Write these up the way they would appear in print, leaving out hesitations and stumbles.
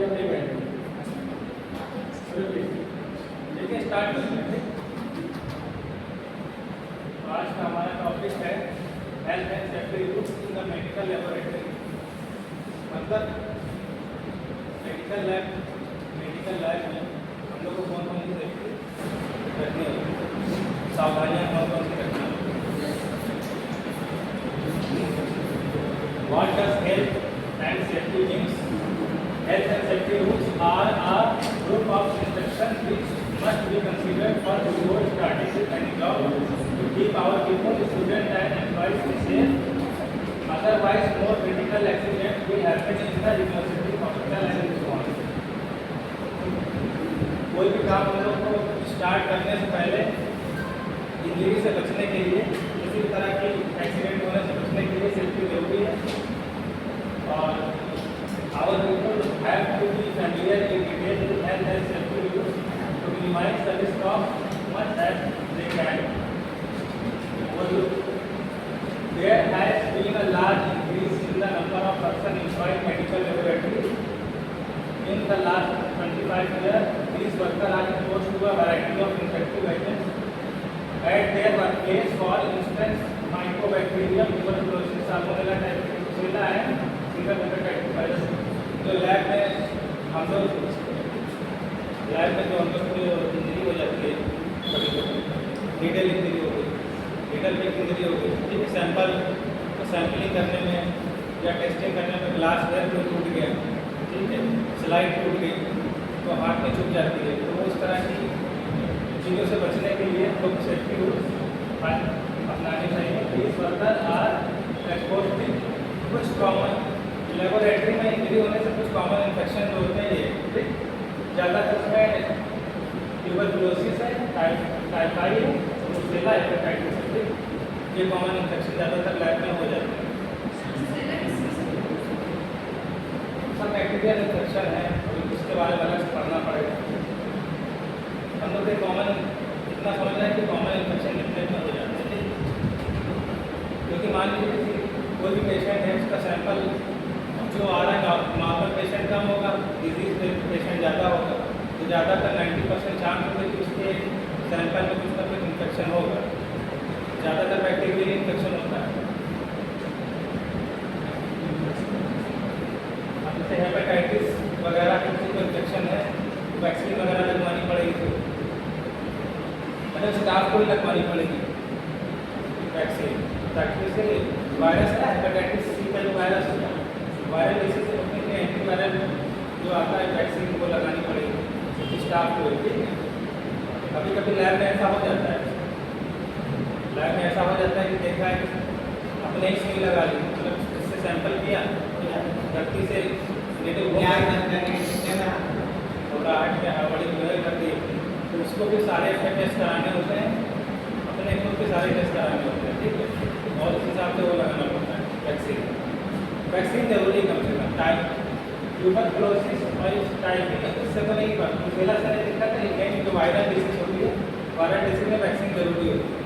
हम नहीं बैठेंगे। देखिए स्टार्ट करते हैं। आज का हमारा टॉपिक है health and safety rules in the medical laboratory. मतलब मेडिकल लैब में हम लोग को कौन कौन सी सेफ्टी रखनी होगी, सावधानियाँ कौन कौन सी रखनी होगी। What does health and safety means? Health and safety rules are a group of instructions which must be considered for before starting with any job to keep our people, students and employees safe. Otherwise, more critical accidents will happen in the university, hospital and so on. कोई भी काम हम लोग को start करने से पहले injury से बचने के लिए, किसी भी तरह की एक्सीडेंट होने से बचने के लिए सेफ्टी जरूरी है। और our people have to be familiar in detail with health and safety rules to minimize the risk of much as they can. There has been a large increase in the number of persons employed in medical laboratories. In the last 25 years, these workers are exposed to a variety of infective agents at their workplace. For instance, mycobacterium, tuberculosis, salmonella, typhus and single hepatitis virus. तो lab में हम लोग injury हो जाती है, needle injury हो गई, needle में इंजरी हो गई, ठीक है। सैंपलिंग करने में या टेस्टिंग करने में ग्लास वेयर टूट गया, ठीक है, स्लाइड टूट गई तो हाथ में चुभ जाती है। तो उस तरह की चीज़ों से बचने के लिए हम लोग सेफ्टी रूल्स अपनाने चाहिए। इस वर्कर आर एक्सपोज कुछ कॉमन लेबोरेटरी में इंजरी होने से कुछ कॉमन इन्फेक्शन जो होते हैं ये, ठीक, ज़्यादातर उसमें ट्यूबरकुलोसिस है, टाइफाइड है, ब्रुसेला हेपेटाइटिस है, ठीक, ये कॉमन इन्फेक्शन ज़्यादातर लैब में हो जाते हैं। सब बैक्टीरियल इन्फेक्शन है, उसके बारे में अलग से पढ़ना पड़ेगा। हम लोग ये कॉमन इतना समझना है कि कॉमन इन्फेक्शन कितने में हो जाते हैं, ठीक, क्योंकि मान लीजिए कोई भी पेशेंट है उसका सैंपल जो आ रहा है नॉर्मल पेशेंट कम होगा, डिजीज पेशेंट ज़्यादा होगा, तो ज़्यादातर 90% चांस होगा कि उसके सैंपल में कुछ ना कुछ इन्फेक्शन होगा। ज़्यादातर बैक्टीरियल इन्फेक्शन होता है। अब जैसे हेपेटाइटिस वगैरह की किसी को इन्फेक्शन है तो वैक्सीन वगैरह लगवानी पड़ेगी, तो मतलब स्टाफ को ही लगवानी पड़ेगी वैक्सीन, ताकि उससे वायरस का हेपेटाइटिस सी का जो वायरस होता है वायरल डिसीज से बचने के लिए एंटीवायरल जो आता है वैक्सीन को लगानी पड़ेगी स्टाफ को, ठीक है। कभी कभी लैब में ऐसा हो जाता है, कि देखा है कि अपने ही सुई लगा ली, मतलब इससे सैंपल किया गलती से नेगेटिव घबराहट में हड़बड़ी कर दी, तो उसको भी सारे टेस्ट कराने होते हैं, अपने खुद के सारे टेस्ट कराने होते हैं, ठीक है। और उस हिसाब से वो लगाना पड़ता है वैक्सीन जरूरी कम से कम। ट्यूबरकुलोसिस और टाइफाइड इससे तो नहीं, ब्रुसेला से नहीं दिक्कत है, लेकिन जो वायरल डिसीज होती है वायरल डिसीज में वैक्सीन जरूरी होती है।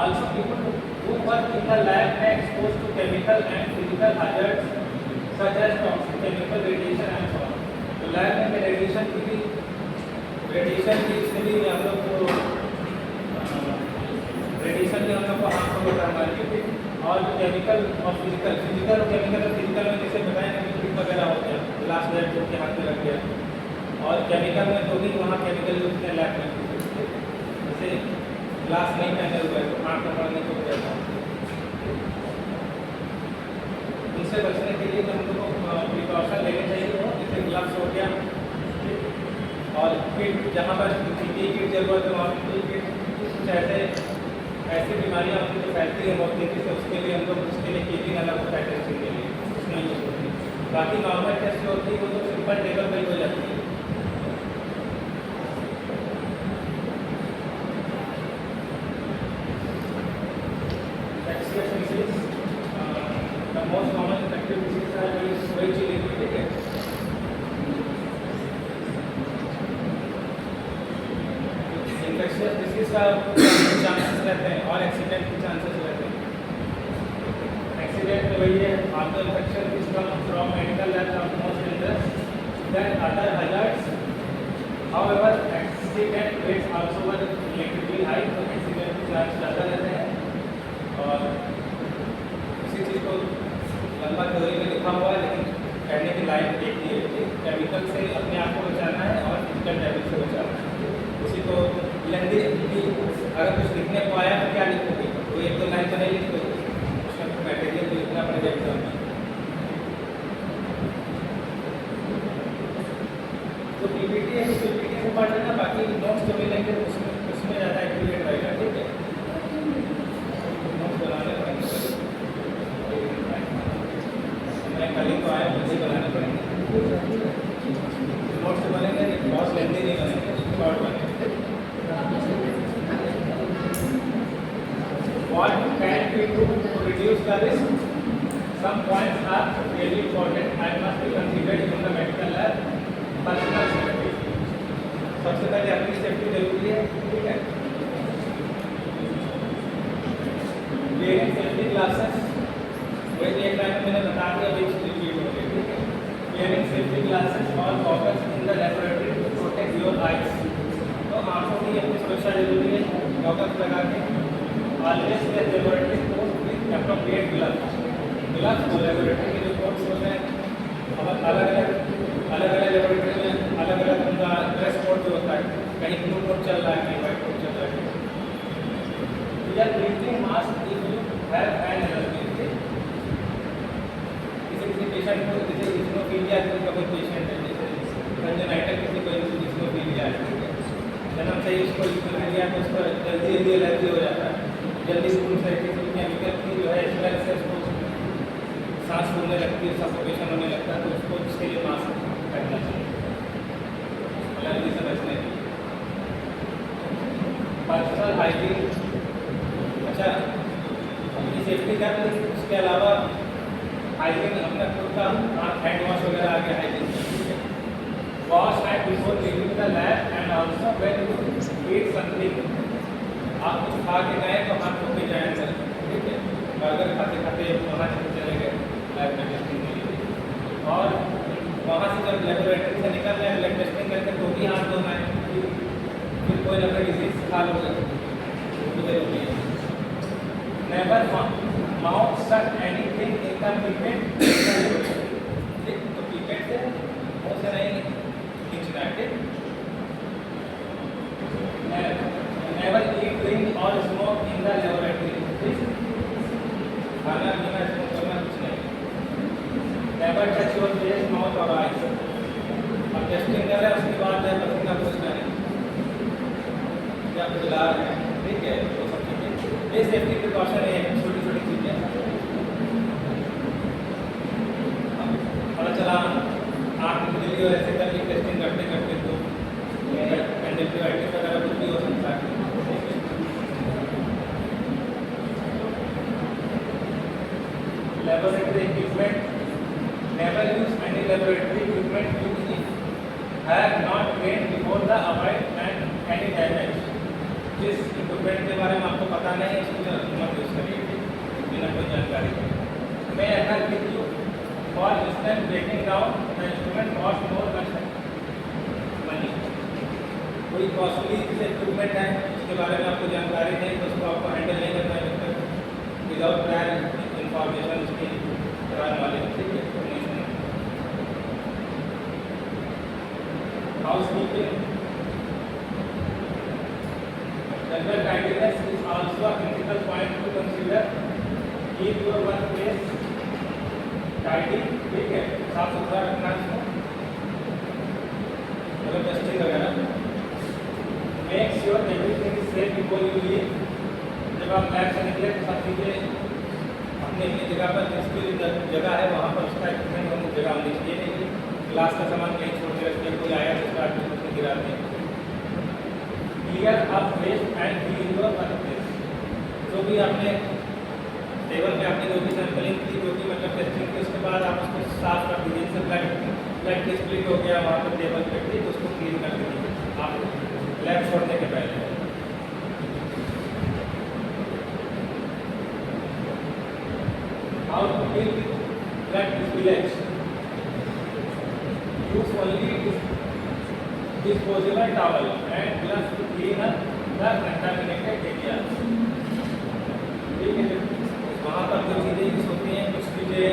Also people who work in the lab are exposed to chemical and physical hazards such as toxic chemical radiation and so on. तो लैब में रेडिएशन की इसमें भी हम लोग को हार्मफुल होता है हमारे लिए, और केमिकल और फिजिकल और फिजिकल में जैसे बताएं लिक्विड वगैरह हो गया, ग्लास वेयर जो के हाथ में रख गया, और केमिकल में तो भी वहाँ केमिकल यूज होते हैं लैब में, जैसे ग्लास नहीं पहने हुए तो हाथ में पड़ने को हो जाता है। इनसे बचने के लिए हम लोग को प्रिकॉशन लेने चाहिए, जैसे ग्लव्स हो गया, और किट जहाँ पर पीपीई किट जरूरत है वहाँ पीपीई किट, कुछ ऐसी बीमारियाँ होती है जो फैलती है बहुत तेजी से, उसके लिए हम लोग उसके लिए कीपिंग अलग होता है टेस्टिंग के लिए, उसमें यूज होती है। बाकी नॉर्मल टेस्ट जो होती है वो तो सिंपल टेबल पर ही हो जाती है। The most common infective disease है ठीक है। इन्फेक्शियस डिसीज का चांसेस रहते हैं और एक्सीडेंट के चांसेस रहते हैं। एक्सीडेंट में वही है, आपको infection is come from medical lab, most then other hazards. However, accident rates also were relatively high, तो accident के चांस ज़्यादा रहते हैं। और इसी चीज़ को लंबा थ्योरी में लिखा हुआ है, लेकिन कहने की लाइफ एक ही है कि केमिकल से अपने आप को बचाना है और फिजिकल डैमेज से बचाना है। उसी को लेंदी अगर कुछ लिखने को आया तो क्या लिखोगे, तो एक दो लाइन तो नहीं लिखोगे, उसका तो मटेरियल तो लिखना पड़ेगा एग्जाम में। तो पीपीटी है, पीपीटी को पढ़ लेना, बाकी नोट्स जो मिलेंगे उसमें ज़्यादा एक्यूरेट रहेगा, ठीक है। नोट्स बनाने पड़ेंगे, मैं कल ही तो आया, मुझे बनाने पड़ेंगे। नोट्स बनेंगे, बहुत लेंदी नहीं बनेंगे, शॉर्ट बनेंगे। What can we do to reduce the risk? Some points are really important and must be considered in the medical lab. Personal safety. सबसे पहले अपनी सेफ्टी जरूरी है, ठीक है। Wearing safety glasses, वही एक टाइम मैंने बता दिया, which repeat हो गई, ठीक है। Wearing safety glasses or goggles in the laboratory to protect your eyes. तो आंखों की अपनी सुरक्षा जरूरी है, गॉगल्स लगा के। Always wear laboratory coat with appropriate gloves. Gloves वो laboratory के जो coats होते हैं, अब अलग-अलग laboratory में अलग-अलग उनका ड्रेस कोड जो होता है, कहीं ब्लू कोट चल रहा है, कहीं व्हाइट कोट चल रहा है। We are breathing mask if you have an allergy. किसी पेशेंट को जैसे इस्नोफिलिया का कोई पेशेंट है, जैसे कंजनाइटल किसी को इस्नोफिलिया है, ठीक है। जन्म से ही उसको इस्नोफिलिया को उसको जल्दी एलर्जी हो जाता है, जल्दी स्कूल से केमिकल की जो है स्मेल से उसको सांस फूलने लगती है, सफोकेशन होने लगता है, तो उसको उसके लिए मास्क पहनना चाहिए एलर्जी से बचने के लिए। पर्सनल हाइजीन, अच्छा अपनी सेफ्टी कर ली, उसके अलावा हाइजीन अपना खुद का हैंड वॉश वगैरह आ गया hygiene. Wash hand before leaving the lab and also when you eat something. आप कुछ खा के गए तो हाथ धो के जाए अंदर, ठीक है। बर्गर खाते खाते वहाँ चले गए लैब में टेस्टिंग के लिए, और वहाँ से जब लेबोरेटरी से निकल रहे ब्लड टेस्टिंग करके तो भी हाथ धोना है, फिर कोई ना कोई डिजीज खा लोगे, वो भी जरूरी है। नेवर माउथ सक एनीथिंग इन द पिपेट, ठीक, तो पिपेट से मुँह से नहीं खींचना है, ठीक। Never eat, drink or smoke in the laboratory. Please. खाना पीना स्मोक करना कुछ नहीं। Never touch your face, mouth or eyes. अब टेस्टिंग कर रहे हैं उसके बाद जब पसीना पूछना है या बुला रहे हैं, ठीक है, तो सब चीज़ें ये सेफ्टी प्रिकॉशन है, छोटी छोटी चीज़ें। पता चला आँख निकली और ऐसे करके टेस्टिंग करते करते तो कंजक्टिवाइटिस वगैरह कुछ भी हो सकता है। Laboratory equipment, never use any laboratory equipment used if have not trained before the appointment any damage. जिस इक्विपमेंट के बारे में आपको पता नहीं है उसको मत यूज करिए बिना कोई जानकारी के। मैं अगर with you for instant breaking down the instrument cost more money. कोई कॉस्टली इक्विपमेंट है उसके बारे में आपको जानकारी नहीं तो उसको आपको हैंडल नहीं करना है विदाउट प्रायर इंफॉर्मेशन उसकी कराने वाले, ठीक है। Housekeeping, general tidiness is also a critical point to consider. Keep your work place tidy, ठीक है, साफ सुथरा रखना इसको, मतलब डस्टिंग वगैरह। Make sure everything is safe before you leave. जब आप लैब से निकले तो सब चीज़ें अपनी अपनी जगह पर, जिसकी जगह है वहाँ पर उसका इक्विपमेंट हम जगह होनी चाहिए, नहीं क्लास का सामान कहीं छोड़ के रखते, कोई आया तो उसका उसमें गिराते हैं। Clear up waste and clean your work place. जो भी आपने टेबल पे आपने जो भी सैम्पलिंग की, जो भी मतलब टेस्टिंग की, उसके बाद आप उसको साफ कर दीजिए। जैसे ब्लड की स्प्लिट हो गया वहाँ पर टेबल पे, ठीक, उसको क्लीन कर दीजिए आप लैब छोड़ने के पहले। How to deal with blood spillage? use only disposable towel and gloves to clean up the contaminated area. ठीक है, वहाँ पर जो चीज़ें यूज होती हैं कुछ चीज़ें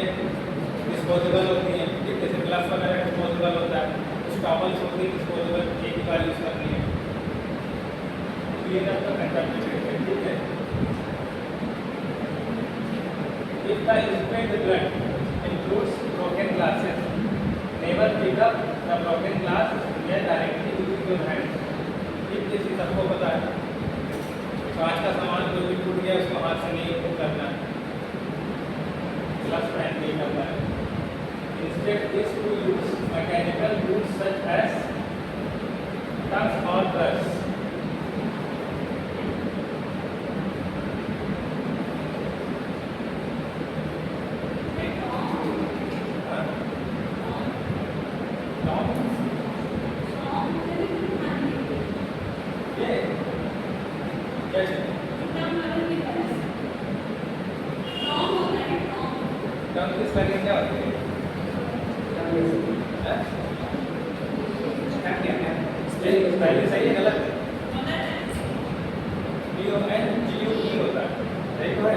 डिस्पोजेबल होती हैं, ठीक, जैसे ग्लव्स वगैरह डिस्पोजेबल होता है, कुछ टॉवल्स होती है डिस्पोजेबल, एक ही बार यूज़ करनी है, clean up the contaminated area, ठीक है। If the instrument blood includes broken glasses, never pick up the broken glass and directly use your hand. ठीक, जैसे सबको पता है कांच का सामान जो भी टूट गया उसको हाथ से नहीं करना है, ग्लव्स पहन के करना है। Instead is to use mechanical tools such as tongs or brush. पहले सही है गलत है? GUE होता है, सही तो है?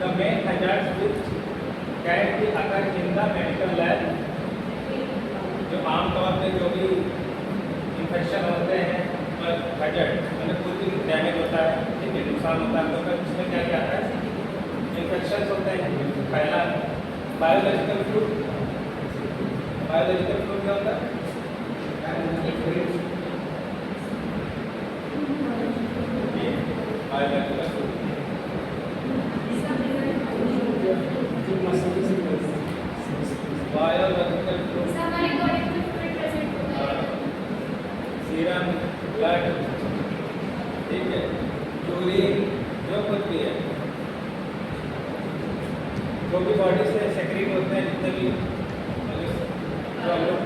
The main hazards which can be occur in the medical lab, जो आमतौर पे जो भी इन्फेक्शन होते हैं हैजर्ड मतलब कोई भी डैमेज होता है, ठीक है, नुकसान होता है, तो उसमें क्या क्या आता है, इन्फेक्शन होते हैं। पहला बायोलॉजिकल फ्लूड, बायोलॉजिकल फ्लूड क्या होता है? बायोलॉजिकल फ्लूड सीरम, ब्लड, ठीक है, यूरिन, जो कुछ भी है, जो भी बॉडी से सेक्रेट होते हैं, जितने भी जो हम लोग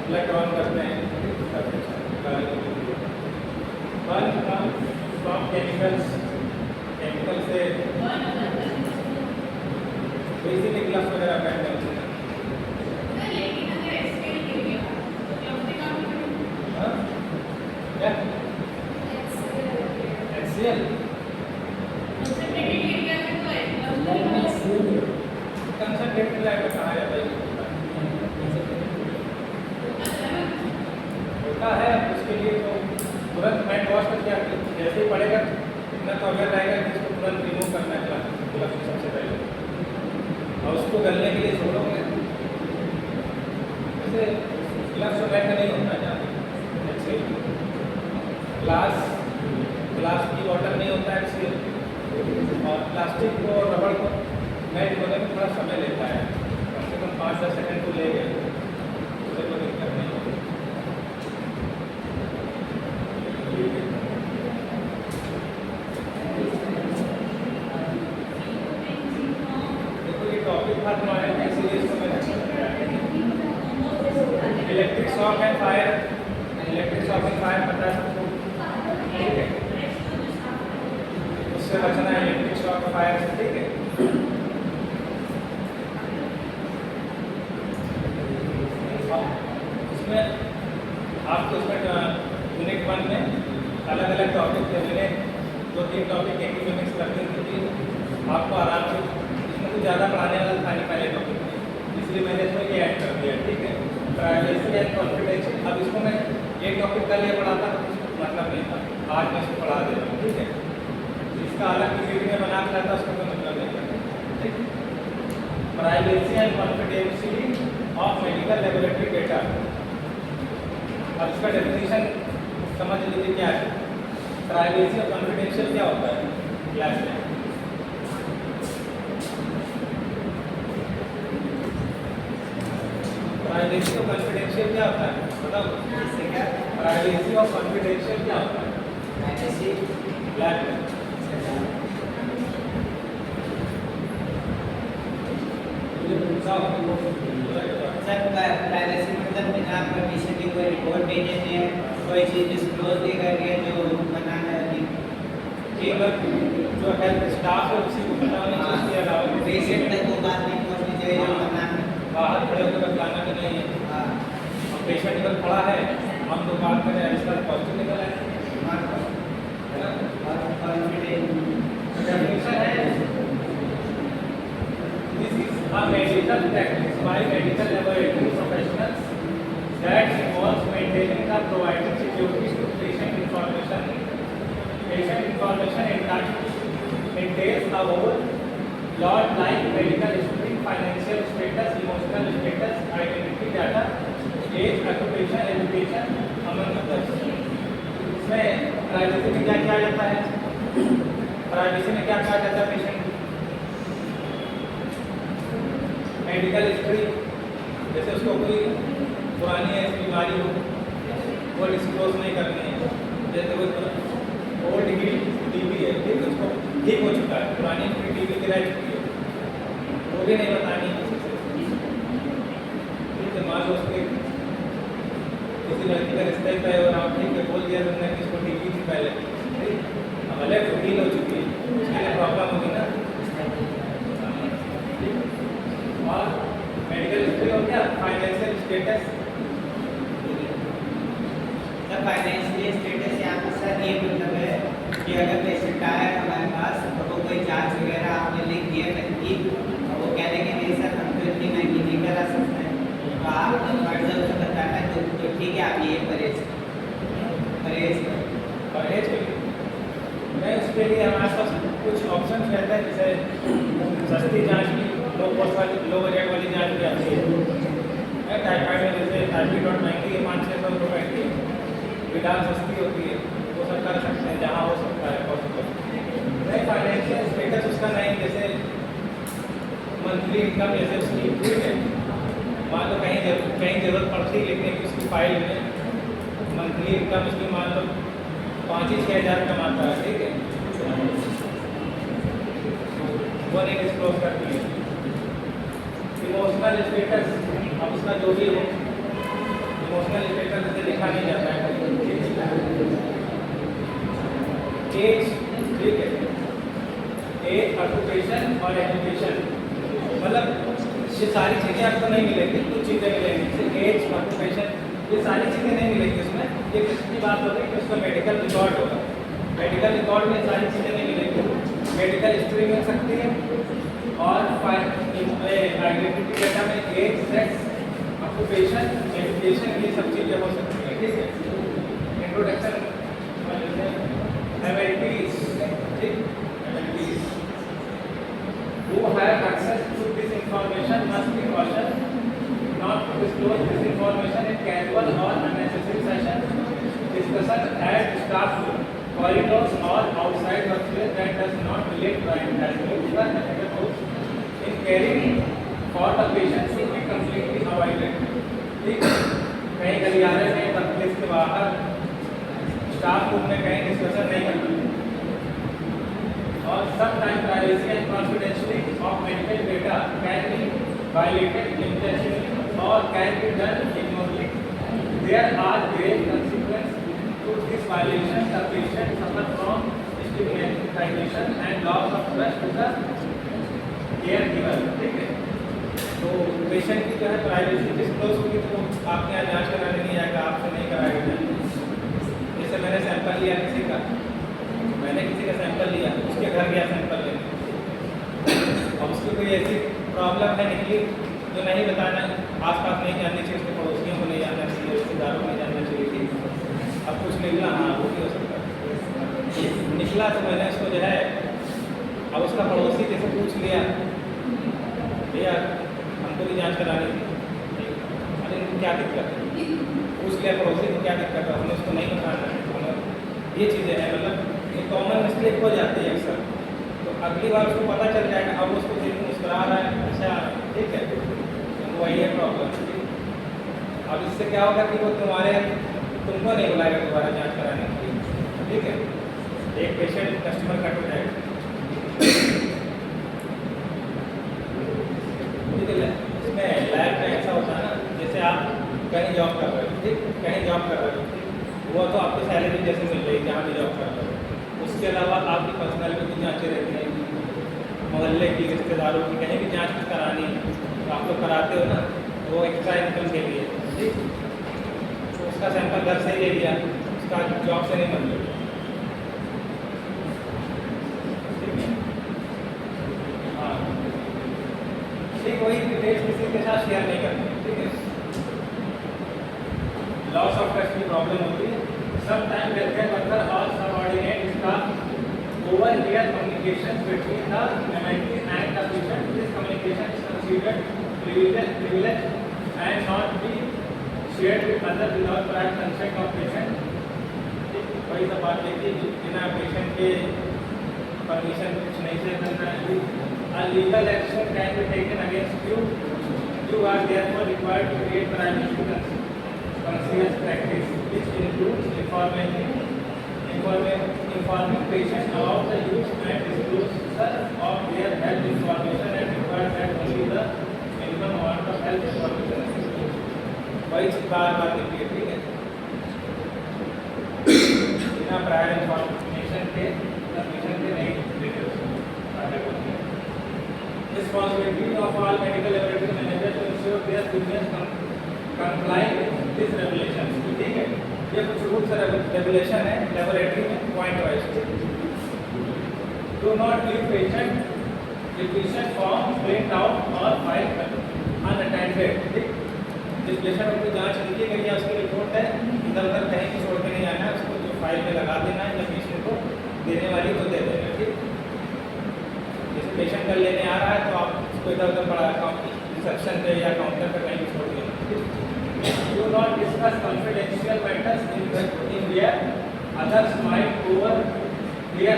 ब्लड ड्रॉन करते हैं, फ्रॉम केमिकल्स, केमिकल से बेसिकली ग्लव्स वगैरह पहनते हैं। HCl कंसंट्रेटेड लैब में कहा जाता है, होता है। उसके लिए तो तुरंत हैंड वॉश करके जैसे ही पड़ेगा इतना तो अवेयर रहेगा कि इसको तुरंत रिमूव करना है ग्लव्स सबसे पहले, और उसको गलने के लिए छोड़ोगे जैसे ग्लव्स तो बैठ नहीं होता है, ग्लास की बॉटल नहीं होता है इसलिए, और प्लास्टिक को रबड़ को मेल्ट होने में थोड़ा समय लेता है, कम से कम 5-10 सेकंड तो ले गए, उससे कोई दिक्कत नहीं होगी। देखो ये टॉपिक था तुम्हारे, इसीलिए इसको मैंने electric shock and fire, electric shock and fire पता है सबको, ठीक है, उससे बचना है इलेक्ट्रिक शॉक फायर से, ठीक है। उसमें आपको उसमें यूनिट 1 में अलग अलग टॉपिक थे, मैंने 2-3 टॉपिक इकोनॉमिक्स कर दी क्योंकि आपको आराम से इसमें कुछ ज़्यादा पढ़ाने वाला था नहीं पहले टॉपिक में, इसलिए मैंने इसमें ये ऐड कर दिया, ठीक है। प्राइवेसी एंड कॉन्फिडेंशियल, अब इसको मैं एक टॉपिक कल ये पढ़ाता तो मतलब नहीं था, आज मैं इसको पढ़ा दे रहा हूँ, ठीक है। इसका अलग वीडियो में बना के लाता उसका कोई मतलब नहीं है, ठीक। Privacy and confidentiality of medical laboratory data, अब इसका डेफिनेशन समझ लीजिए क्या है। प्राइवेसी और कॉन्फिडेंशियल क्या होता है क्लास में? प्राइवेसी और कॉन्फिडेंशियल क्या होता है बताओ, इससे क्या? प्राइवेसी और कॉन्फिडेंशियल क्या होता है? प्राइवेसी ब्लैक में Thank you. सर प्राइवेसी मतलब बिना परमिशन के कोई रिपोर्ट भेजने से कोई चीज़ डिस्क्लोज नहीं करनी है जो बनाना है जो हेल्थ स्टाफ है उसी को पता होना चाहिए, इसके अलावा पेशेंट तक वो बात नहीं पहुंचनी चाहिए जो बनाना है। बाहर खड़े होकर बताना भी नहीं है। हाँ अब पेशेंट अगर खड़ा है, हम तो बात करें इसका पॉजिटिव निकल है डेफिनेशन है। This is a medical practice by medical laboratory professionals that involves maintaining the providing security to patient information. Patient information entails a whole lot like medical history, financial status, emotional status, identity data, age, occupation, education, among others. इसमें privacy में क्या किया जाता है? Privacy में क्या कहा जाता है? पेशेंट मेडिकल हिस्ट्री, जैसे उसको कोई पुरानी ऐसी बीमारी हो वो डिस्क्लोज नहीं करनी है। जैसे कोई ओल्ड की टीबी है, ठीक है, उसको ठीक हो चुका है, पुरानी टीबी की रह चुकी है, वो भी नहीं बतानी है किसी से। ठीक है, मान लो उसके किसी लड़की का रिश्ता ही तय हो रहा, ठीक है, बोल दिया तुमने कि इसको टीबी थी पहले, ठीक, अब अलग तो हील हो चुकी है, उसके लिए प्रॉब्लम होगी ना। और मेडिकल हिस्ट्री हो गया, फाइनेंशियल स्टेटस। फाइनेंशियल स्टेटस यहाँ पर सर ये मतलब है कि अगर पेशेंट आया हमारे पास तो वो कोई जांच वगैरह आपने लिख दिया महंगी और वो कह देंगे नहीं सर हम तो इतनी महंगी नहीं करा सकते हैं, तो आप फर्ज उसे बताना तो ठीक है आप ये परहेज मैं उसके लिए हमारे पास कुछ ऑप्शन रहता है, जैसे सस्ती जांच की लो बजट वाली जांच भी आती है। टाइफाइड में जैसे टाइफाइड और महंगी है, 500-600 रुपये की है, फिलहाल सस्ती होती है, वो सब कर सकते हैं जहाँ हो सकता है पॉसिबल। नहीं, फाइनेंशियल स्टेटस उसका नहीं, जैसे मंथली इनकम जैसे उसकी ठीक है, मान लो कहीं ज़रूरत पड़ती है लिखने की उसकी फाइल में, मंथली इनकम उसकी मान लो 5-6 हज़ार कमाता है, ठीक है, वो नहीं डिस्क्लोज करती है। इमोशनल स्टेटस, अब उसका जो भी हो, इमोशनल स्टेटस से लिखा नहीं जाता है। एज, ठीक है, एज, ऑक्यूपेशन और एजुकेशन, मतलब ये सारी चीज़ें आपको नहीं मिलेंगी, कुछ चीज़ें मिलेंगी, जैसे एज, ऑक्यूपेशन, ये सारी चीज़ें नहीं मिलेंगी उसमें। ये किसकी बात होगी कि उसका मेडिकल रिकॉर्ड होगा, मेडिकल रिकॉर्ड में सारी चीज़ें नहीं मिलेंगी। मेडिकल हिस्ट्री मिल सकती है और आइडेंटिटी डाटा में एज, सेक्स, ऑक्यूपेशन, एजुकेशन, ये सब चीज़ें हो सकती है, ठीक है। इंट्रोडक्शन, amenities, ठीक, amenities. Who have access to this information must be cautioned not to disclose this information in casual or unnecessary sessions, discussion at staff room, corridors or outside workplace that does not relate to the medical course. In caring for the patient should be completely avoided. ठीक, कहीं गलियारे में, workplace के बाहर, staff room में कहीं discussion नहीं करना। और sometime privacy and confidentiality of medical data can be violated intentionally or can be done ignorantly. There are grave consequences to this violation. The patient suffer from stigmatization and loss of trust to the caregiver. ठीक है, तो patient की जो है privacy disclose होगी तो आपके यहाँ जाँच कराने नहीं आएगा, आपसे नहीं कराएगा। जैसे मैंने सैंपल लिया किसी का, मैंने किसी का सैंपल लिया, उसके घर गया सैंपल लेने, अब उसकी कोई ऐसी प्रॉब्लम है निकली जो नहीं बताना, आसपास नहीं जाननी चाहिए, उसके पड़ोसियों को नहीं जानना चाहिए, रिश्तेदारों को नहीं जानना चाहिए, ठीक। अब कुछ निकला, हाँ वो भी हो सकता है, निकला तो मैंने उसको जो है, अब उसका पड़ोसी जैसे पूछ लिया, भैया हमको भी जाँच करानी थी, अरे क्या दिक्कत है, पूछ लिया पड़ोसी को क्या दिक्कत है, हमने उसको नहीं बताना है। ये चीज़ें हैं, मतलब ये कॉमन मिस्टेक हो जाती है अक्सर, तो अगली बार उसको पता चल जाएगा, अब उसको देख मुस्कुरा रहा है, अच्छा ठीक है, तो वही है प्रॉब्लम। अब इससे क्या होगा कि वो तुमको नहीं बुलाएगा दोबारा जांच कराने के लिए, ठीक है, एक पेशेंट कस्टमर कट हो जाएगा, ठीक है। कहीं जॉब कर रहे हो, ठीक, कहीं जॉब कर रहे हो, ठीक, वो तो आपको सैलरी जैसे मिल रही है जहाँ भी जॉब कर रहे हो। उसके अलावा आपकी पर्सनैलिटी की जाँचें रहती हैं, मोहल्ले की, रिश्तेदारों की, कहीं भी जाँच करानी है तो आप लोग कराते हो ना, वो एक्स्ट्रा इनकम के लिए, ठीक। तो उसका सैंपल घर से ही ले लिया, उसका जॉब से नहीं मतलब, हाँ ठीक, वही डिटेल्स किसी के साथ शेयर नहीं करनी, ठीक है। लॉस ऑफ ट्रस्ट की प्रॉब्लम होती है। सम टाइम वेलफेयर वर्कर और subordinate staff overhear communications between the MIT and the patient. This communication is considered privileged and not be shared with others without prior consent of patient. वही सब बात है कि बिना patient के permission कुछ नहीं से करना है। A legal action can be taken against you. You are therefore required to create privacy conscious practice, which includes informing patients about the use and disclosure of their health information and require that only the minimum amount of health information is disclosed. वही बार देखिए, ठीक है, बिना prior information के permission के नहीं details. Responsibility of all medical laboratory managers to ensure their seniors comply with this regulation, ठीक है। ये कुछ रूल्स और रेगुलेशन है लेबोरेटरी में point wise. Do not leave patient requisition form print out और फाइल अनअटेंडेड, ठीक। जिस पेशेंट को जांच लिखी गई है उसकी रिपोर्ट है, इधर उधर कहीं भी छोड़ के नहीं आना है, उसको जो फाइल में लगा देना है या पेशेंट को देने वाली को दे देना, ठीक। जैसे पेशेंट कल लेने आ रहा है तो आप उसको इधर उधर पड़ा रिसेप्शन पे या काउंटर पर कहीं भी छोड़ देना। Do not discuss confidential matters in where others might overhear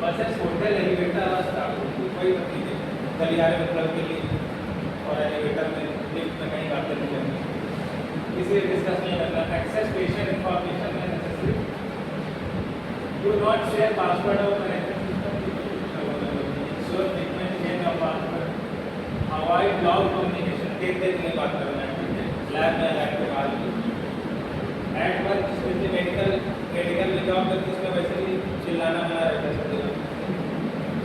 buses, hotel, elevator or staff. कोई नहीं है, गलियारे में क्लब के लिए और एलिवेटर में, लिफ्ट में कहीं बातें नहीं करनी, इसे डिस्कस नहीं करना। Access patient information when necessary. Do not share password of management system. Ensure frequent change of password. Avoid loud communication. देख नहीं बात करना है, लैब में लैब के बाद एट वर्क स्पेशली मेडिकल में जॉब करती है, उसमें वैसे भी चिल्लाना मना रहता है, सब जगह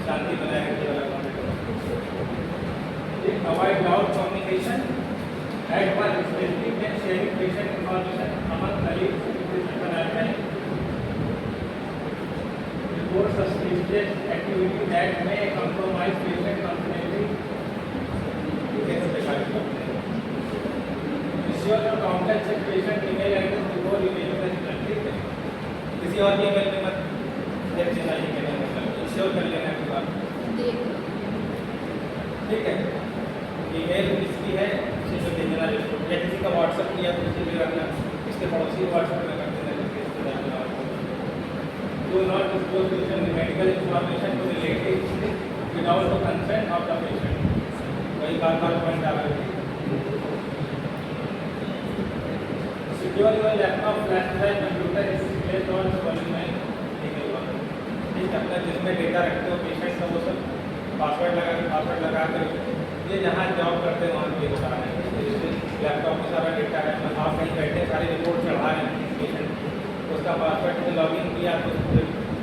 शांति बनाए रखने वाला काम। Avoid loud communication at work specially can sharing patient information among colleagues बनाते हैं। Report suspicious activity that may compromise patient confidentiality. Counter check patient email address before email है, किसी और की ईमेल में मत चेक देना, ये कहने का मतलब इंश्योर कर लेना की बात, ठीक है। ईमेल किसकी है उसे जो दे देना रिपोर्ट, या किसी का व्हाट्सएप किया तो उसे भी रखना, इसके पड़ोसी व्हाट्सएप में कर देना। Do not disclose patient medical information to relative without the consent of the patient. वही बार पॉइंट आ रहा है। Secure your laptop, flash drive, computer is placed on polymer ठीक, अपना जिसमें डेटा रखते हो पेशेंट का वो सब पासवर्ड लगा कर ये जहाँ जॉब करते हैं वहाँ पे बता रहे हैं। लैपटॉप में सारा डेटा है, आप कहीं बैठे सारी रिपोर्ट चढ़ा रहे हैं पेशेंट, उसका पासवर्ड से लॉगिन किया तो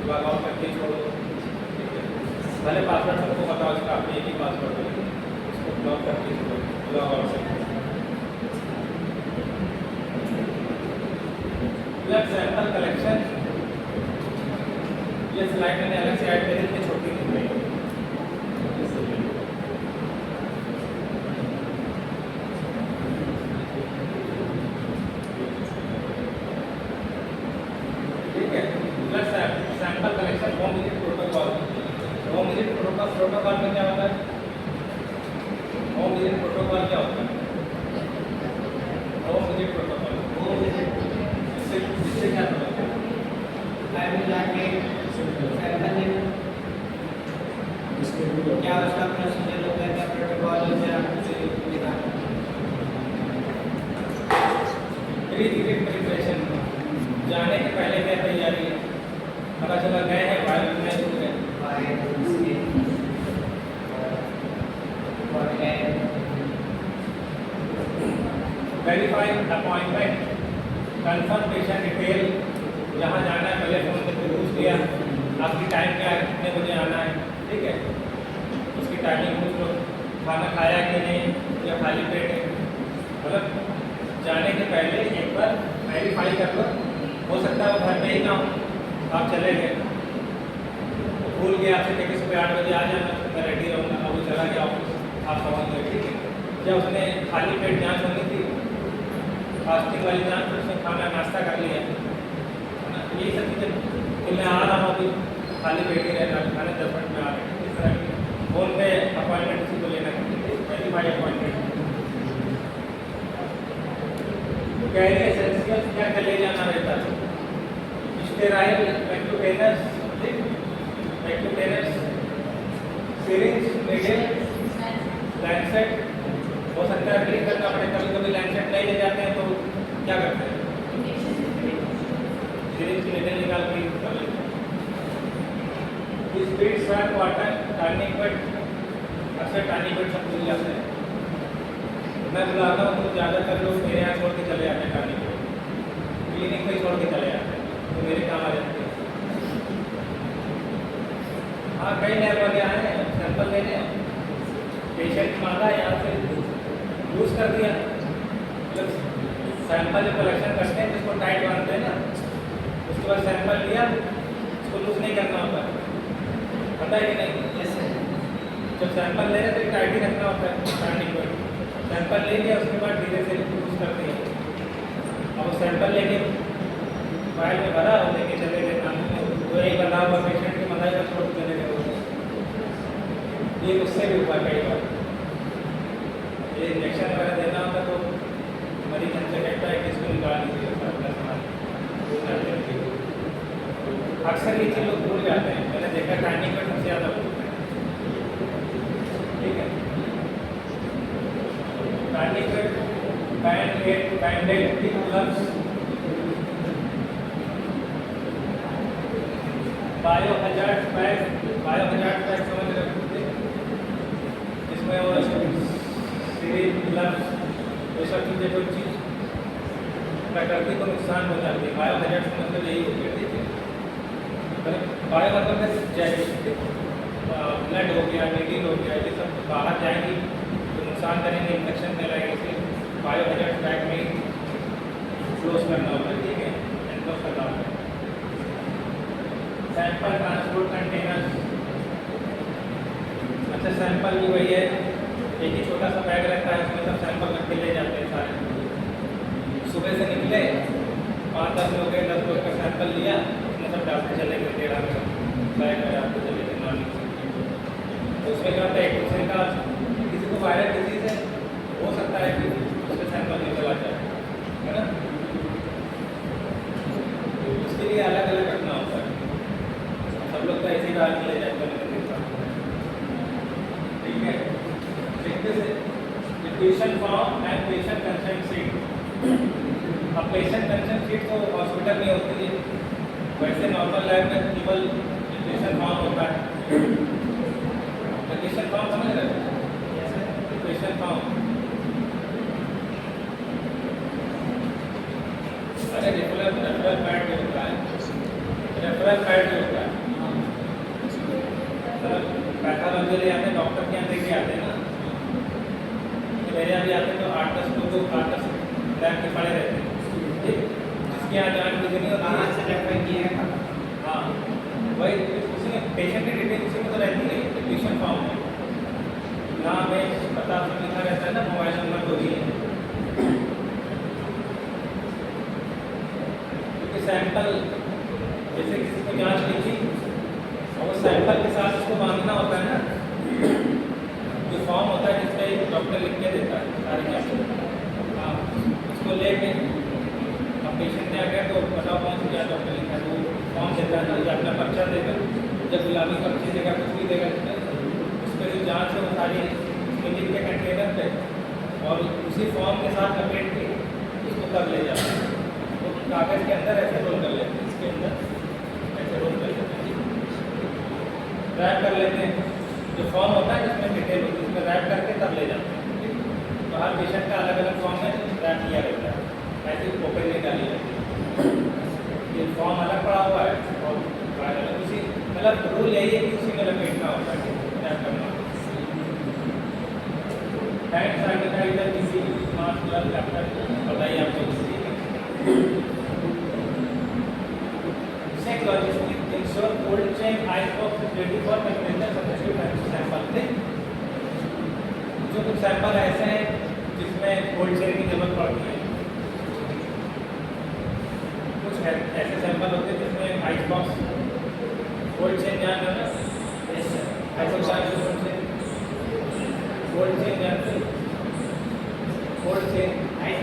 लॉग आउट करके छोड़ो, ठीक है। भले पासवर्ड सबको बताओ, उसका आप एक ही पासवर्ड है, उसको ब्लॉक करके छोड़ो, लॉग आउट से। सैंपल कलेक्शन, ये स्लाइड मैंने अलग से ऐड करी थी, छोटी दिख रही है। ठीक है, sample collection home visit protocol. Home visit protocol में क्या होता है? होम विजिट प्रोटोकॉल क्या होता है? Home visit protocol, home visit इससे क्या समझते हैं? क्या उसका प्रोसीजर होता है, क्या प्रोटोकॉल होता है? प्री टिकट प्रिपरेशन, जाने के पहले क्या तैयारी है? पता चला गए हैं वायरल में छूट गए, verify appointment, confirm patient detail, जहाँ जाना है पहले फ़ोन करके पूछ लिया, आपकी टाइम क्या है, कितने बजे आना है, ठीक है, उसकी टाइमिंग पूछ लो, खाना खाया कि नहीं या खाली पेट है, मतलब जाने के पहले एक बार वेरीफाई कर लो। हो सकता है वो घर पे ही ना हो, आप चले गए, भूल गया आपसे कि सुबह 8 बजे आ जाना, मैं रेडी रहूँगा, अब वो चला गया ऑफिस, आप समझ गए, ठीक है। या उसने खाली पेट जांच होनी थी, फास्टिंग वाली जांच, फिर उसने खाना नाश्ता कर लिया, है ना, यही सब चीज़ें कि मैं आ रहा हूँ अभी, खाली पेट ही रहना, खाने 10 मिनट में आ रहे हैं, इस तरह की फ़ोन पे अपॉइंटमेंट किसी को लेना पहली बार अपॉइंटमेंट। कह रहे एसेंशियल क्या क्या ले जाना रहता है, स्टेराइल मैक्रोटेनस, सिरिंज, नीडल, लैंसेट, हो सकता है क्लीन करना पड़े, कभी कभी लैंसेट नहीं ले जाते हैं तो क्या करते हैं, सिरिंज की नीडल निकाल के यूज कर लेते हैं। Speed swap water, turning bed, अक्सर टर्निंग बेड सब भूल जाते हैं, मैं बुलाता हूँ तो ज़्यादातर लोग मेरे यहाँ छोड़ के चले जाते हैं, टर्निंग बेड क्लिनिक पे छोड़ के चले जाते हैं, तो मेरे काम आ जाते हैं। हाँ, कई लैब वाले आए हैं सैंपल लेने, पेशेंट मांगा यहाँ से यूज़ कर दिया, मतलब सैंपल जो कलेक्शन करते हैं जिसको टाइट बांधते हैं ना, उसके बाद सैंपल लिया, उसको लूज नहीं करना होता, पता है कि नहीं, जैसे जब सैंपल ले रहे तो टाइट ही रखना होता है, स्टार्टिंग में सैंपल ले लिया, उसके बाद धीरे से लूज कर दिया, अब वो सैंपल लेके फाइल में भरा और लेके चले गए काम में, तो एक बंदा हुआ पेशेंट की मदाई का छोड़ चले गए, ये उससे भी हुआ कई बार, ये इंजेक्शन वगैरह देना होता तो मरीज हमसे कहता है कि इसको निकाल दीजिए, अक्सर ये चीज़ लोग भूल जाते हैं, मैंने देखा टाइमिंग पर सबसे ज़्यादा भूलते हैं, ठीक है। टाइमिंग पर बैंडेड ग्लव्स, बायो हजार्ड पैक समझ रहे, जिसमें वो सिरिंज, ग्लव्स, ये सब चीज़ें, कोई चीज़ प्रकृति को नुकसान हो जाती है, बायो हजार्ड से मतलब यही होती है, ठीक है। बायो मतलब जैसे ब्लड हो गया, नीडल हो गया, ये सब बाहर जाएंगी तो नुकसान करेंगे, इन्फेक्शन फैलाएंगे, इसलिए बायो हजार्ड पैक में क्लोज करना होता है, ठीक है, एनक्लोज करना होता है। सैंपल ट्रांसपोर्ट कंटेनर, अच्छा सैंपल भी वही है, एक ही छोटा सा बैग रहता है, उसमें सब सैंपल रख के ले जाते हैं सारे, सुबह से निकले 5-10 लोग गए, 10 लोग का सैंपल लिया, उसमें सब डालते चले गए, 13 बैग में डालते चले गए मॉर्निंग से, तो उसमें क्या होता है, एक दूसरे का, किसी को वायरल डिजीज है, हो सकता है कि उसके सैंपल में चला जाए, है ना, उसके लिए अलग अलग रखना होता है, सब लोग तो ऐसे ही डाल के ले जाते हैं, ठीक है। देखते से patient form and patient consent sheet, अब पेशेंट कंसेंट शीट तो हॉस्पिटल में होती है, वैसे नॉर्मल लैब में केवल पेशेंट फॉर्म होता है, पेशेंट फॉर्म समझ रहे हो, पेशेंट फॉर्म, अरे रेफरल पैड जो होता है, रेफरल पैड जो होता है, पैथोलॉजी ले आते हैं, डॉक्टर के यहाँ देखे आते हैं ना, तो मेरे यहाँ भी आते हैं तो 8-10 लोग 8-10 लैब के पड़े रहते हैं, ठीक, जिसके यहाँ जान की नहीं होती, कहाँ से रेफर किया है, हाँ वही उसी में पेशेंट की डिटेल उसी में तो रहती है, पेशेंट फॉर्म में नाम है, पता सब लिखा रहता है ना, मोबाइल नंबर तो भी है, क्योंकि सैंपल जैसे किसी को जाँच लिखी और वो सैंपल के साथ उसको बांधना होता है ना, जो फॉर्म होता है जिसका एक डॉक्टर लिख के देता है सारी जाँच, आप उसको लेके अब पेशेंट ने आ गया तो बताओ कौन सी जाँच डॉक्टर लिखा है, तो फॉर्म देता है ना, या अपना पर्चा देगा, जब गुलाबी पर्ची देगा कुछ भी देगा, उस पर जो जाँच है वो सारी लिख के कंटेनर पे और उसी फॉर्म के साथ लपेट के उसको तब ले जाते हैं, तो कागज़ के अंदर ऐसे रोल कर लेते हैं, इसके अंदर ऐसे रोल कर लेते हैं, रैप कर लेते हैं, जो फॉर्म होता है जिसमें डिटेल होती है उसमें रैप करके तब ले जाते हैं, तो हर पेशेंट का अलग अलग फॉर्म में रैप किया रहता है। हैंड सैनिटाइजर किसी मास्क ग्लव कैप्टर बताइए आपको check logistic ensure cold chain ice box is ready for temperature substitute sample थे जो कुछ सैंपल ऐसे हैं जिसमें कोल्ड चेन की जरूरत पड़ती है कुछ ऐसे सैंपल होते हैं जिसमें आइस बॉक्स कोल्ड चेन जान लो ना कोल्ड चेन जानते कोल्ड चेन आइस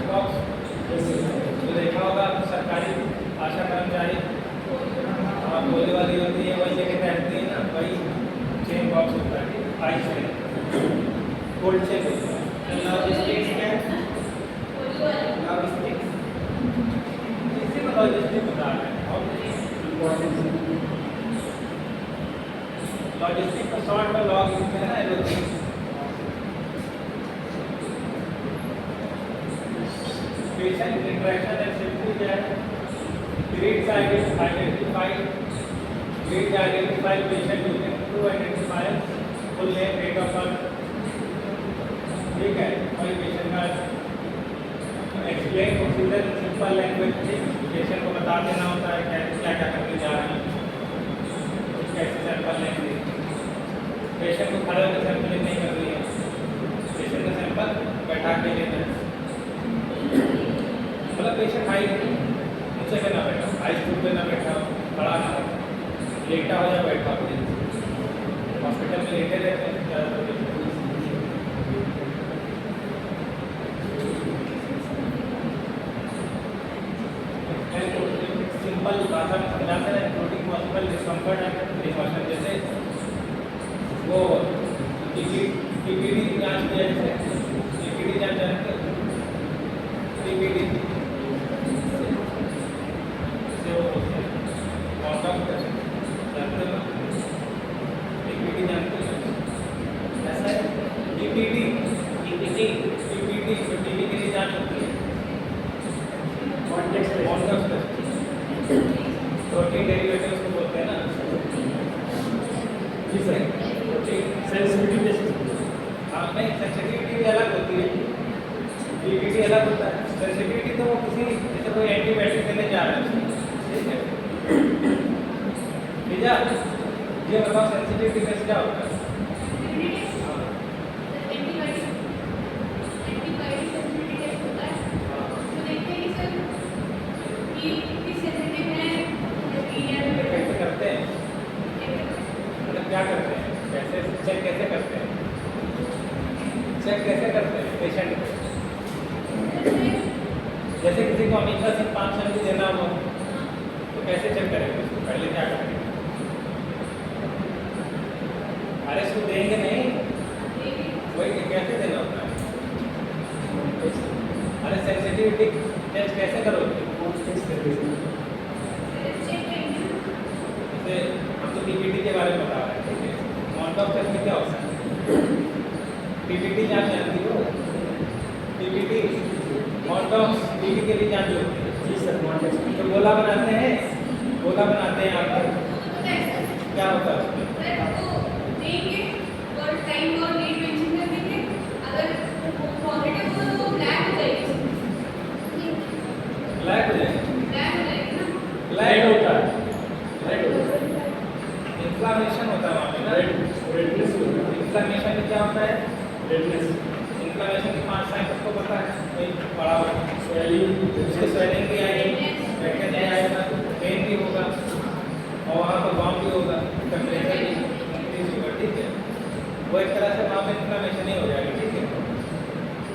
बॉक्स जो देखा होगा सरकारी आशा कर्मचारी और गोली वाली होती है वही लेके बैठती है ना वही चेन बॉक्स होता है आइस चेन कोल्ड चेन होता है लॉजिस्टिक्स क्या लॉजिस्टिक्स इसी को लॉजिस्टिक बता रहे हैं और लॉजिस्टिक का शॉर्ट में लॉग लिखते हैं ना LOC patient interaction and safety क्या है grades identify patient using two identifier full name date of birth ठीक है कोई पेशेंट का explain procedure in simple language patient को बता देना होता है क्या क्या करने जा रहे हैं कैसे सैंपल लेंगे पेशेंट को खड़े होकर सैंपलिंग नहीं कर रही है पेशेंट का सैंपल बैठा के लेना है मतलब पेशेंट हाई नीचे पे ना बैठा हाई स्टूल पे ना बैठा खड़ा ना बैठा लेटा हो या बैठा हो हॉस्पिटल में लेटे रहते हैं ज़्यादातर सिंपल भाषा में समझाते हैं including possible discomfort and emotion जैसे वो टीपीडी जांच किया जैसे टीपीडी जांच जानते हैं टीपीडी से वो कॉन्टैक्ट जानते हो टीपीडी जानते हो ऐसा है टीपीडी टीपीडी टीपीडी जो टीबी के लिए जांच होती है कॉन्टैक्ट प्रोटीन डेरिवेटिव्स को बोलते हैं ना जी सर प्रोटीन सेंसिटिविटी टेस्ट हाँ नहीं सेंसिटिविटी भी अलग होती है टीपीडी अलग होता है सेंसिटिविटी तो वो किसी जैसे कोई एंटीबायोटिक देने जा रहे हैं ठीक है भैया ये बताओ सेंसिटिविटी टेस्ट क्या होता है क्या करते हैं कैसे चेक कैसे करते हैं चेक कैसे करते हैं पेशेंट को जैसे किसी को अमीनासिन 5 mg देना हो तो कैसे चेक करेंगे उसको पहले क्या करेंगे अरे उसको देंगे नहीं वही कैसे देना होता है अरे सेंसिटिविटी टेस्ट कैसे करोगे जैसे हम तो पीपीटी के बारे में बता रहे हैं ठीक है मॉन्टॉक टेस्ट में क्या होता है पीपीटी जांच जानती हो पीपीटी मॉन्टॉक पीपीटी के लिए जांच होती है जी सर मॉन्टॉक तो गोला बनाते हैं यहाँ पर क्या होता है ब्लैक हो जाएगा ब्लैक होता है इन्फ्लामेशन होता है वहाँ पे ना रेडनेस इन्फ्लामेशन में क्या होता है रेडनेस इन्फ्लामेशन की 5 साइन सबको पता है कोई बड़ा स्वेलिंग उससे स्वेलिंग भी आएगी बैठने नहीं आएगा पेन भी होगा और वहाँ पर वार्म भी होगा टेम्परेचर भी इंक्रीज होगा ठीक है वो एक तरह से वहाँ पर इन्फ्लामेशन ही हो जाएगा ठीक है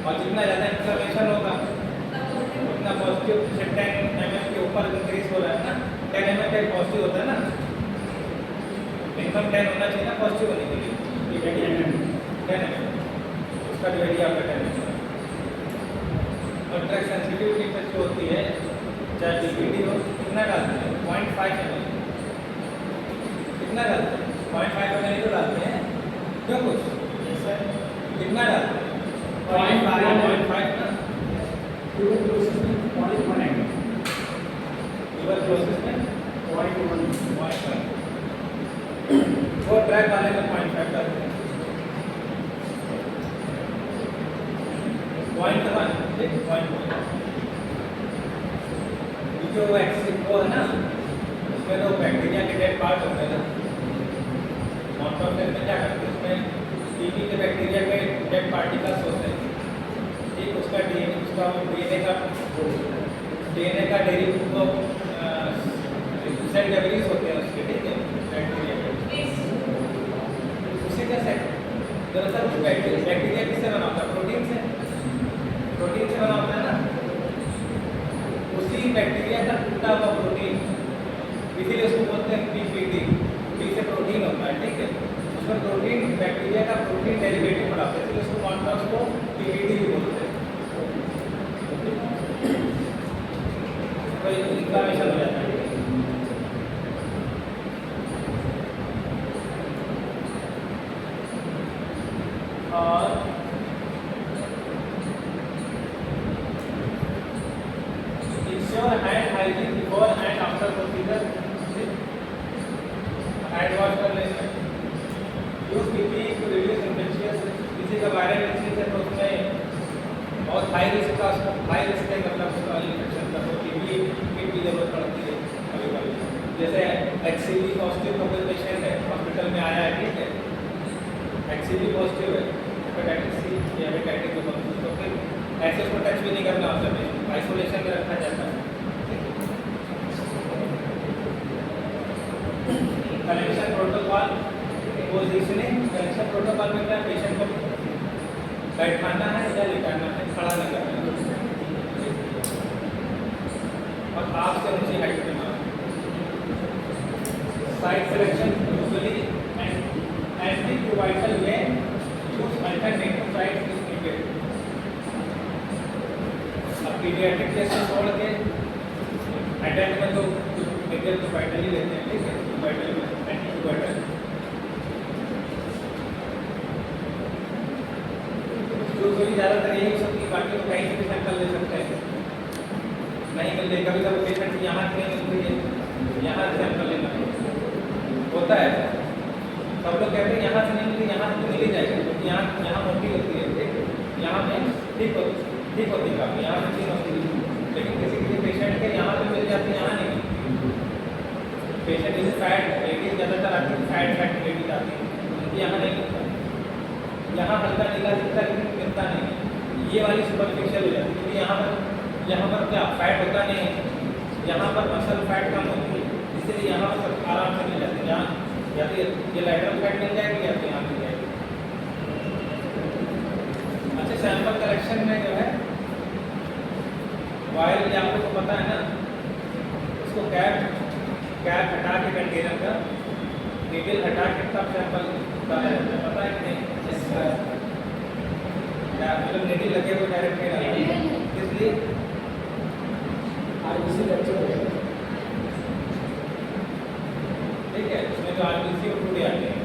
और जितना ज़्यादा इन्फ्लामेशन होगा उतना पॉजिटिव जैसे 10 mm के ऊपर इंक्रीज हो रहा है ना 10 mm का पॉजिटिव होता है ना मिनिमम 10 होना चाहिए ना पॉजिटिव होने के लिए ये 10 mm उसका जो एरिया आपका 10 mm और ड्रग सेंसिटिविटी टेस्ट जो होती है चाहे डीपीटी हो कितना डालते हैं 0.5 ml कितना डालते हैं 0.5 ml तो डालते हैं क्यों कुछ कितना डालते हैं 0.5 ना ट्यूबरक्लोसिस में 0.1 ml ट्यूबरक्लोसिस में 0.1 वो ड्रग वाले में 0.5 डालते हैं एक पॉइंट जो वैक्सीन वो है ना, उसमें तो बैक्टीरिया के डेड पार्ट होते हैं ना, नॉन-कॉन्टैक्ट में क्या करते हैं, उसमें टीबी के बैक्टीरिया के डेड पार्टिकल्स होते हैं, ठीक, उसका डीएनए का डेरी वो सेल डेब्रीज होते हैं उसके, ठीक है, बैक्टीरिया के उसी का सेट। दरअसल बैक्टीरिया किससे बना होता है? प्रोटीन से बना होता है ना, उसी बैक्टीरिया का टूटा हुआ प्रोटीन, इसीलिए उसको बोलते हैं पीपीटी, पी से प्रोटीन होता है, ठीक है, उसमें प्रोटीन बैक्टीरिया का प्रोटीन डेरिवेटिव बनाते हैं, इसलिए उसको कॉम्पाउंड को पीपीटी भी बोलते हैं। तो इन्फ्लेमेशन हो जाता है। और ensure hand hygiene before and after procedure, hand wash कर लेना, use PPE to reduce infection, किसी का वायरल डिसीज है तो उसमें बहुत हाई रिस्क है, मतलब उसका इन्फेक्शन का, तो पीपीई किट की जरूरत पड़ती है कभी कभी। जैसे एक्सीवी पॉजिटिव का कोई पेशेंट है, हॉस्पिटल में आया है, ठीक है, एक्सीवी पॉजिटिव है, हेपेटाइटिस सी या हेपेटाइटिस तो फिर ऐसे उसको टच भी नहीं करना होता है, आइसोलेशन में रखा जाता है। Collection protocol, positioning collection protocol में क्या, पेशेंट को बैठाना है या लिटाना है, खड़ा नहीं करना है, और आप से ऊंची हाइट पे मारना। साइड सिलेक्शन यूजुअली एंटी-वाइटल में choose alternative side is needed. अब पीडियाट्रिक केस में छोड़ के एडल्ट में तो मेजर तो वाइटल ही लेते हैं, ठीक है, वाइटल में एंटी-वाइटल यूजुअली ज़्यादातर यही सबकी, बाकी तो कहीं से भी सैंपल ले सकते हैं, नहीं मिलते कभी कभी पेशेंट यहाँ से नहीं मिलती है, यहाँ से सैंपल लेना होता है। सब लोग कहते हैं यहाँ से नहीं मिलती, यहाँ से तो मिल ही जाएगी, क्योंकि यहाँ मोटी होती है, यहाँ में ठीक होती है काफ़ी, यहाँ से ठीक होती है, लेकिन किसी पेशेंट के यहाँ पे मिल जाती है, यहाँ नहीं मिलती। पेशेंट जैसे फैट लेडीज ज़्यादातर आती है, फैट लेडीज आती है, उनकी यहाँ नहीं मिलता, यहाँ हल्का नीला दिखता है लेकिन मिलता नहीं, ये वाली सुपरफिशियल हो जाती है, क्योंकि यहाँ पर क्या फैट होता नहीं है, यहाँ पर मसल फैट कम होती है, इसलिए यहाँ पर आराम से मिल जाती है, यहाँ या तो ये लैटरल फैट मिल जाएगी या तो यहाँ मिल जाएगी। अच्छा, सैंपल कलेक्शन में जो है वायल, आपको तो पता है ना, उसको कैप हटा के कंटेनर का नीडल हटा के तब सैंपल डाला जाता है, पता है कि नहीं? मतलब नीडल लगे हुए डायरेक्ट नहीं डाला, इसलिए आरबीसी बच्चे हो गए, ठीक है, उसमें जो आरबीसी और टूटे आते हैं,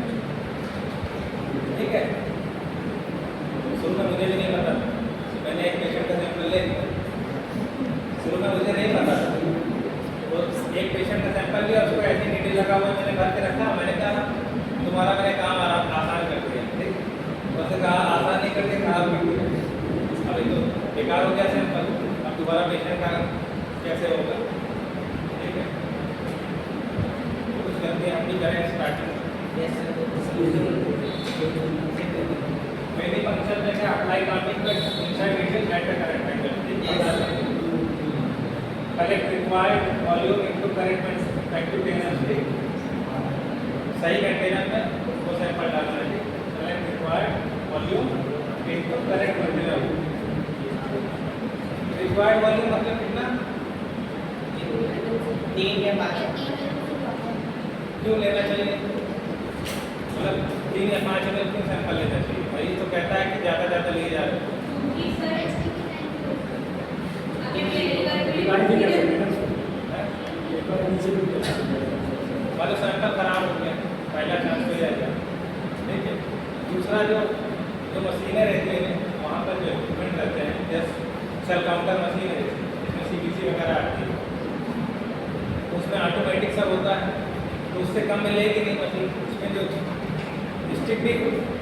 ठीक है। शुरू में मुझे भी नहीं पता, मैंने एक पेशेंट का सैंपल ले लिया, शुरू में मुझे नहीं पता था, तो एक पेशेंट का सैंपल लिया, उसको ऐसे नीडल लगा हुआ मैंने भर के रखा, मैंने कहा तुम्हारा मैंने काम आसान कर दिया, ठीक, उसने कहा आसान नहीं करके खराब कर दिया, अभी तो बेकार हो गया सैंपल, अब दोबारा पेशेंट का कैसे होगा, ठीक है। कुछ करके हम भी करें स्टार्टिंग, मेरी फंक्शन में क्या अप्लाई करने पर inside needle at the correct angle, correct required volume into correct container, सही कंटेनर में वो सैंपल डालना है, correct required volume into correct container. Required volume मतलब कितना? 3 या 5 क्यों लेना चाहिए, मतलब 3 या 5 ml क्यों सैंपल लेना चाहिए? भाई तो कहता है कि ज़्यादा लिए जा रहे वाले सैंपल खराब हो गया, पहला चांस हो जाएगा, ठीक है। दूसरा जो मशीनें रहती हैं वहाँ पर जो इक्विपमेंट रहते हैं, जैसे सेल काउंटर मशीन है जिसमें CBC वगैरह आती है, उसमें ऑटोमेटिक सब होता है, तो उससे कम मिलेगी नहीं मशीन, उसमें जो स्टिक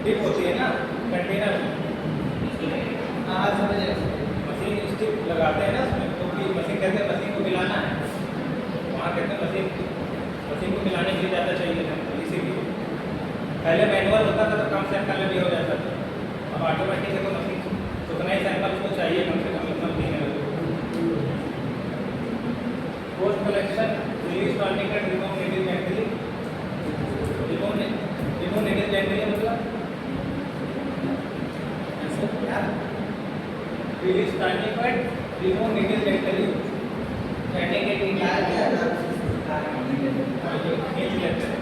डिप होती है ना कंटेनर में, हाँ समझ रहे, मशीन स्टिक लगाते हैं ना उसमें, तो भी मशीन कहते हैं मशीन को मिलाना है, वहाँ कहते हैं मशीन को मिलाने के लिए ज़्यादा चाहिए था, इसीलिए पहले मैनुअल होता था तो कम सैंपल में भी हो जाता था, अब ऑटोमेटिक है तो मशीन उतना ही सैंपल को चाहिए कम से कम इतना महीने में। Post collection release tourniquet remove native ganglion, remove native ganglion मतलब release tourniquet remove native ganglion, tourniquet निकाल दिया ना खींच लेते हैं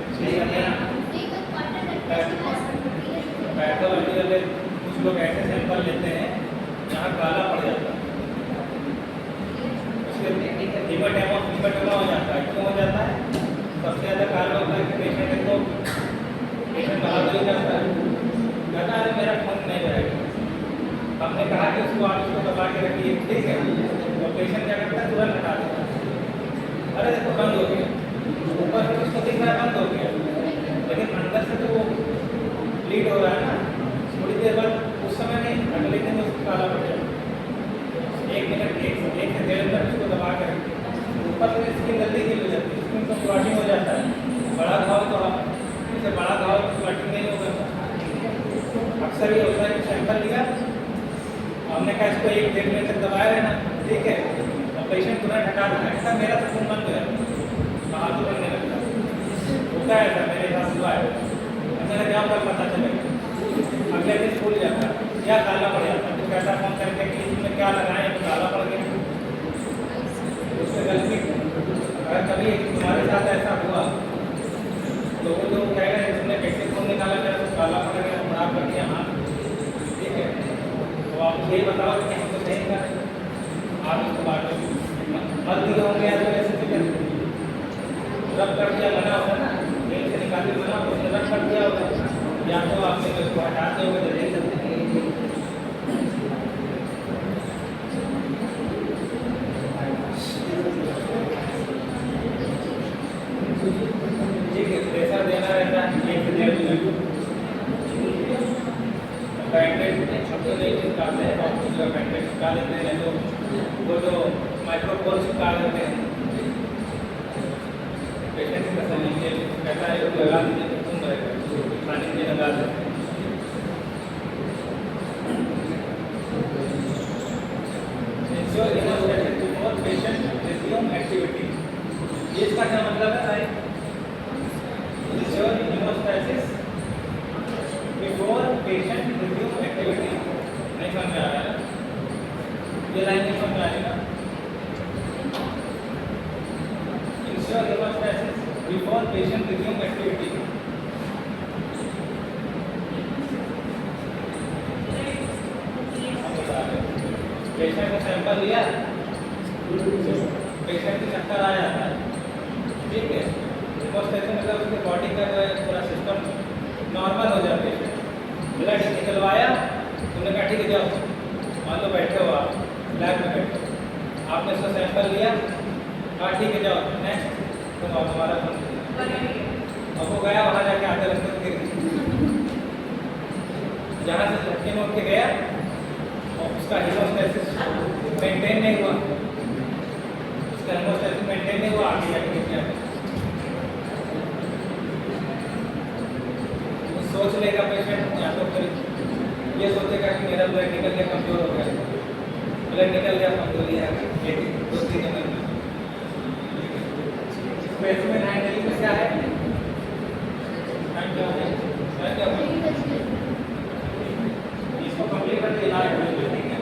बैठो वाले कुछ लोग ऐसे सैंपल लेते हैं जहाँ काला पड़ जाता है, उसके हीमाटोमा हो जाता है। क्यों हो जाता है? सबसे ज़्यादा काला होता है कि पेशेंट को बहादुरी करता है, कहता है मेरा खून नहीं बहेगा, हमने कहा कि उसको आप उसको दबा के रखिए, ठीक है, तो पेशेंट क्या करता है तुरंत हटा देता है, अरे देखो बंद हो गया, ऊपर से उसको दिख रहा है बंद हो गया, लेकिन अंदर से तो वो लीड हो रहा है ना, थोड़ी देर बाद उस समय नहीं, अगले दिन उसको काला पड़ जाएगा। 1 मिनट 1 से 1.5 मिनट उसको दबा कर ऊपर से स्किन जल्दी हील हो जाती है, स्किन तो क्लॉटिंग हो जाता है, बड़ा घाव तो इससे बड़ा घाव क्लॉटिंग नहीं होगा। अक्सर ये होता है कि सैंपल लिया, हमने कहा इसको 1-1.5 मिनट तक दबाया रहना, ठीक है, और पेशेंट तुरंत हटा देना, ऐसा मेरा तो खून बंद हो जाता है, बाहर तो बनने लगता है, होता है ऐसा, मेरे साथ हुआ है। मैंने क्या पर पता चलेगा, अगले दिन फूल जाता है या काला पड़ जाता है, तो कहता फोन करके कि इसमें क्या लगाएं तो काला पड़ गया, उससे गलती अगर कभी तुम्हारे साथ ऐसा हुआ तो वो जो कहेगा इसने कैसे खून निकाला गया तो काला पड़ गया, खराब कर दिया हाथ, ठीक है, तो आप यही बताओ कि हम तो नहीं करें, आप इसको बात मत दिए होंगे या तो ऐसे भी कर रब कर दिया मना होगा ना, जेल से निकाल के मना उसने रब कर दिया होगा, या तो आपने उसको हटाते होगे तो देख सकते हैं। ठीक है, प्रेशर देना रहता है 1 से 1.5 मिनट, बैंडेज अब तो नहीं चिपकाते हैं, बहुत कुछ लोग बैंडेज चिपका लेते हैं, तो वो जो माइक्रोपोर चिपका देते हैं, पेशेंट का समझिए कहता है कि लगा दीजिए तो खून रहेगा, खाने में लगा देते हैं। Ensure hemostasis before patient resume activity, ये इसका क्या मतलब है भाई? Ensure hemostasis before patient resume activity, नहीं समझ में आ रहा है, ये लाइन नहीं समझ में आ रही ना? Ensure hemostasis before patient resume activity, patient का सैंपल लिया, पेशेंट की चक्कर आ जाता है, ठीक है, हिमोस्टेसिस मतलब उसके बॉडी का जो है पूरा सिस्टम नॉर्मल हो जाता है, ब्लड निकलवाया, तुमने कहा ठीक है जाओ, मान लो बैठे हो आप लैब में बैठे, आपने उसका सैंपल लिया, कहा ठीक है जाओ नेक्स्ट, तो आप हमारा फोन अब वो गया वहाँ जाके आधे रास्ते में गिर गया, जहाँ से झटके में उठ के गया उसका हिमोस्टेसिस मेंटेन नहीं हुआ, उसका हिमोस्टेसिस मेंटेन नहीं हुआ, आगे जाके गिर गया। सोच लेगा पेशेंट या तो फिर ये सोचेगा कि मेरा ब्लड निकल गया कमजोर हो गया, ब्लड निकल गया कमजोरी है, लेकिन 2-3 दिन में स्पेसिमेन हैंडलिंग में क्या है, इसको कंप्लीट करके इलाज करेंगे, ठीक है।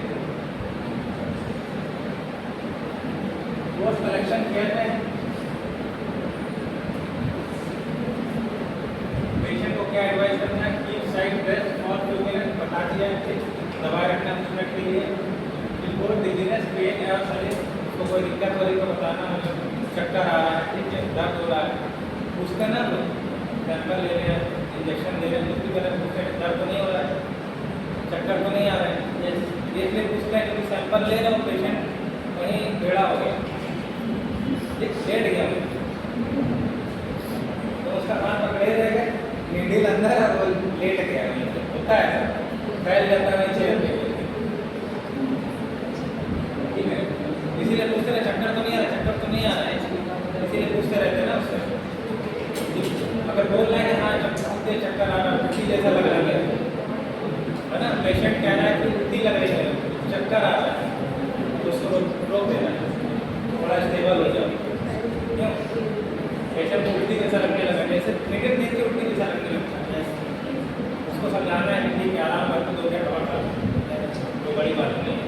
पोस्ट कलेक्शन केयर में पेशेंट को क्या एडवाइस करना है, keep side rest for 2 minute, बता दिया है, दवाई रखना 2 मिनट के लिए, रिपोर्ट डिजीनेस पेन या शरीर को कोई दिक्कत हो रही तो बताना, मतलब चक्कर आ रहा है, ठीक है, दर्द हो रहा है, पूछते ना लोग सैंपल ले रहे हैं, इंजेक्शन दे रहे हैं, दूसरी तरह पूछते हैं दर्द तो नहीं हो रहा है, चक्कर तो नहीं आ रहा है, इसलिए पूछते हैं कि सैंपल ले रहे हो पेशेंट कहीं टेढ़ा हो गया, लेट गया तो उसका हाथ पकड़े रहेगा, नीडल अंदर और वो लेट गया, होता है फैल जाता है नीचे, मुझे चक्कर आ रहा है, उल्टी जैसा लग रहा है ना, पेशेंट कह रहा है कि उल्टी लग रही है, चक्कर आ रहा है, तो उसको रोक देना है, थोड़ा स्टेबल हो जाओ। क्यों? पेशेंट को उल्टी जैसा लगने लगा, जैसे क्रिकेट देख के उल्टी जैसा लगने लगता है, उसको समझाना है कि ठीक है, आराम करके 2 मिनट और कर, कोई बड़ी बात नहीं है।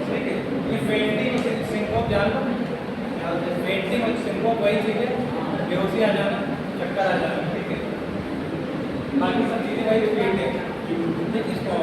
ठीक है, ये फेंटिंग सिंकोप जान लो, फेंटिंग और सिंकोप वही चीज़ है, बेहोशी आ जाना, चक्कर आ जाना, ठीक है। बाकी सब चीज़ें वही रिपीट है, इसको